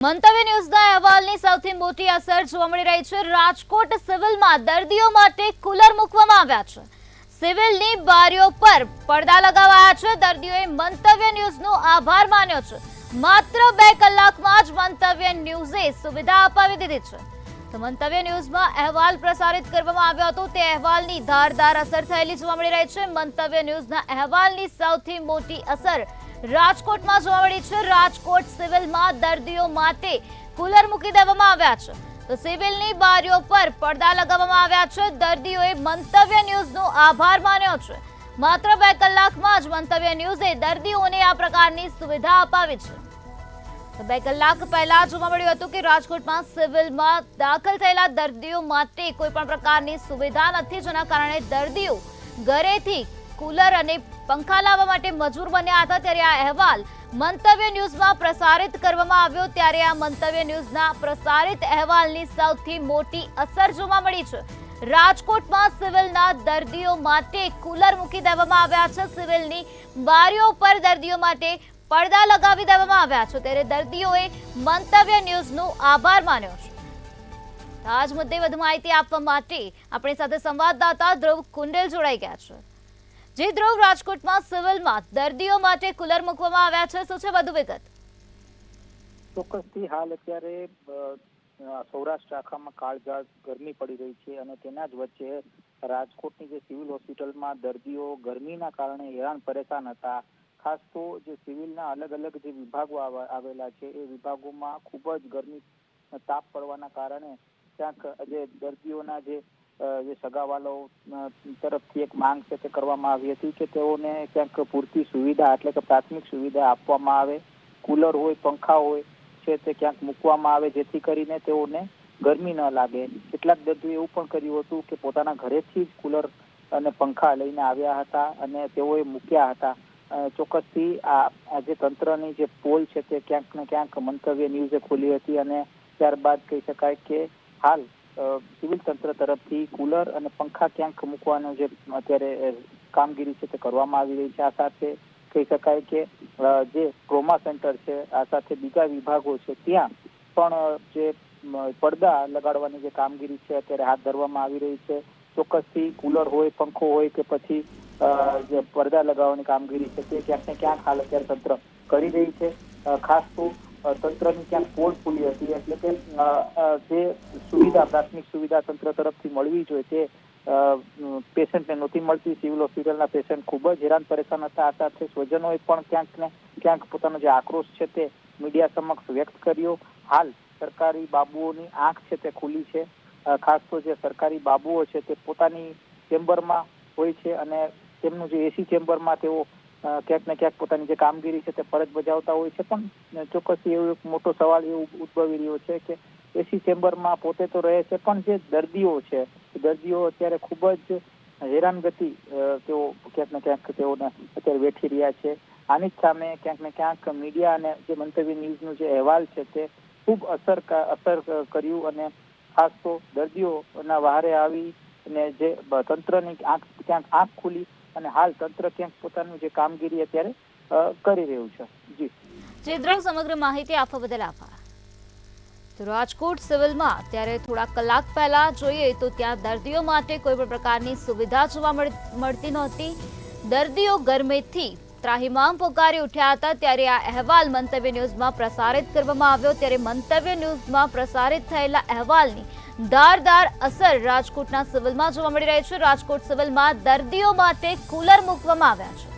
મંતવ્ય ન્યૂઝના અહેવાલની સૌથી મોટી અસર જોવા મળી રહી છે। રાજકોટ સિવિલમાં દર્દીઓ માટે કુલર મૂકવામાં આવ્યા છે। સિવિલની બારીઓ પર પડદા લગાવાયા છે। દર્દીઓએ મંતવ્ય ન્યૂઝનો આભાર માન્યો છે। માત્ર 2 કલાકમાં જ મંતવ્ય ન્યૂઝે સુવિધા અપાવી દીધી છે। તો મંતવ્ય ન્યૂઝમાં અહેવાલ પ્રસારિત કરવામાં આવ્યો હતો। તે અહેવાલની ધારદાર અસર થયેલી જોવા મળી રહી છે। મંતવ્ય ન્યૂઝના અહેવાલની સૌથી મોટી અસર રાજકોટમાં જોવા મળી છે। રાજકોટ સિવિલમાં દર્દીઓ માટે કુલર મૂકી દેવામાં આવ્યા છે। તો સિવિલની બારીઓ પર પડદા લગાવવામાં આવ્યા છે। દર્દીઓએ મંતવ્ય ન્યૂઝનો આભાર માન્યો છે। માત્ર 2 કલાકમાં જ મંતવ્ય ન્યૂઝે દર્દીઓને આ પ્રકારની સુવિધા અપાવી છે। તો 2 કલાક પહેલા જોવા મળ્યું હતું કે રાજકોટમાં સિવિલમાં દાખલ થયેલા દર્દીઓ માટે કોઈ પણ પ્રકારની સુવિધા નથી, જેના કારણે દર્દીઓ ઘરેથી કુલર અને પંખા લાવવા માટે મજબૂર બન્યા હતા। ત્યારે આ અહેવાલ મંતવ્ય ન્યૂઝમાં પ્રસારિત કરવામાં આવ્યો। ત્યારે આ મંતવ્ય ન્યૂઝના પ્રસારિત અહેવાલની સૌથી મોટી અસર જોવા મળી છે। રાજકોટમાં સિવિલના દર્દીઓ માટે કુલર મૂકી દેવામાં આવ્યા છે। સિવિલની બારીઓ પર દર્દીઓ માટે પડદા લગાવી દેવામાં આવ્યા છે। ત્યારે દર્દીઓએ મંતવ્ય ન્યૂઝનો આભાર માન્યો છે। આ જ મુદ્દે વધુ માહિતી આપવા માટે આપણી સાથે સંવાદદાતા ધ્રુવ કુંડેલ જોડાઈ ગયા છે। જે ધ્રુવ, રાજકોટમાં સિવિલમાં દર્દીઓ માટે કુલર મૂકવામાં આવ્યા છે, શું છે વધુ વિગત? ચોક્કસથી હાલ અત્યારે સૌરાષ્ટ્ર આખામાં કાળઝાળ ગરમી પડી રહી છે અને તેના જ વચ્ચે રાજકોટની જે સિવિલ હોસ્પિટલમાં દર્દીઓ ગરમીના કારણે હેરાન પરેશાન હતા। ખાસ તો જે સિવિલના અલગ અલગ જે વિભાગો આવેલા છે એ વિભાગોમાં ખૂબ જ ગરમી તાપ પડવાના કારણે ક્યાંક જે દર્દીઓના જે સગાવાલો તરફથી એક માંગ છે તે કરવામાં આવી હતી કે તેઓને ક્યાંક પૂરતી સુવિધા એટલે કે પ્રાથમિક સુવિધા આપવામાં આવે, કુલર હોય, પંખા હોય છે તે ક્યાંક મૂકવામાં આવે, જેથી કરીને તેઓને ગરમી ન લાગે। કેટલાક દર્દીઓએ એવું પણ કર્યું હતું કે પોતાના ઘરેથી જ કુલર અને પંખા લઈને આવ્યા હતા અને તેઓએ મૂક્યા હતા। ચોક્કસથી આ જે તંત્રની જે પોલ છે તે ક્યાંક ને ક્યાંક મંતવ્ય ન્યૂઝે ખોલી હતી અને ત્યારબાદ કહી શકાય કે હાલ સિવિલ તંત્ર તરફથી કુલર અને પંખા ક્યાંક મૂકવાનું જે અત્યારે કામગીરી છે તે કરવામાં આવી રહી છે। આ સાથે કહી શકાય કે જે ટ્રોમા સેન્ટર છે, આ સાથે બીજા વિભાગો છે, ત્યાં પણ જે પડદા લગાડવાની જે કામગીરી છે અત્યારે હાથ ધરવામાં આવી રહી છે। ચોક્કસથી કુલર હોય, પંખો હોય કે પછી જે પડદા લગાવવાની કામગીરી છે તે ક્યાંક ને ક્યાંક હાલ અત્યારે તંત્ર કરી રહી છે। ખાસ તો તંત્રની ક્યાંક પોલ ખુલી હતી એટલે કે જે સુવિધા, પ્રાથમિક સુવિધા તંત્ર તરફથી મળવી જોઈએ તે પેશન્ટને નહોતી મળતી। સિવિલ હોસ્પિટલના પેશન્ટ ખૂબ જ હેરાન પરેશાન હતા। આ સાથે સ્વજનોએ પણ ક્યાંક ને ક્યાંક પોતાનો જે આક્રોશ છે તે મીડિયા સમક્ષ વ્યક્ત કર્યો। હાલ સરકારી બાબુઓની આંખ છે તે ખુલી છે। ખાસ તો જે સરકારી બાબુઓ છે તે પોતાની ચેમ્બરમાં હોય છે અને તેમનું જે એસી ચેમ્બરમાં તેઓ ક્યાંક ને ક્યાંક પોતાની જે કામગીરી છે તે ફરજ બજાવતા હોય છે। પણ ચોક્કસથી એવો એક મોટો સવાલ એવો ઉદ્ભવી રહ્યો છે કે એસી ચેમ્બરમાં પોતે તો રહે છે, પણ જે દર્દીઓ છે, દર્દીઓ અત્યારે ખૂબ જ હેરાનગતિ તેઓ ક્યાંક ને ક્યાંક તેઓને અત્યારે વેઠી રહ્યા છે। આની જ સામે ક્યાંક ને ક્યાંક મીડિયા અને જે મંતવ્ય ન્યૂઝનો જે અહેવાલ છે તે ખૂબ અસર કર્યું અને ખાસ તો દર્દીઓના વહારે આવી અને જે તંત્રની ક્યાંક આંખ ખુલી અને હાલ તંત્ર ક્યાંક પોતાનું જે કામગીરી અત્યારે કરી રહ્યું છે। જી ધ્રુવ, સમગ્ર માહિતી આપવા બદલ આભાર। તો રાજકોટ સિવિલમાં અત્યારે થોડા કલાક પહેલા જોઈએ તો ત્યાં દર્દીઓ માટે કોઈ પણ પ્રકારની સુવિધા જોવા મળતી નહોતી। દર્દીઓ ગરમીથી ત્રાહિમામ પોકારી ઉઠ્યા હતા। ત્યારે આ અહેવાલ મંતવ્ય ન્યૂઝમાં પ્રસારિત કરવામાં આવ્યો। ત્યારે મંતવ્ય ન્યૂઝમાં પ્રસારિત થયેલા અહેવાલની ધારદાર અસર રાજકોટના સિવિલમાં જોવા મળી રહી છે। રાજકોટ સિવિલમાં દર્દીઓ માટે કુલર મૂકવામાં આવ્યા છે।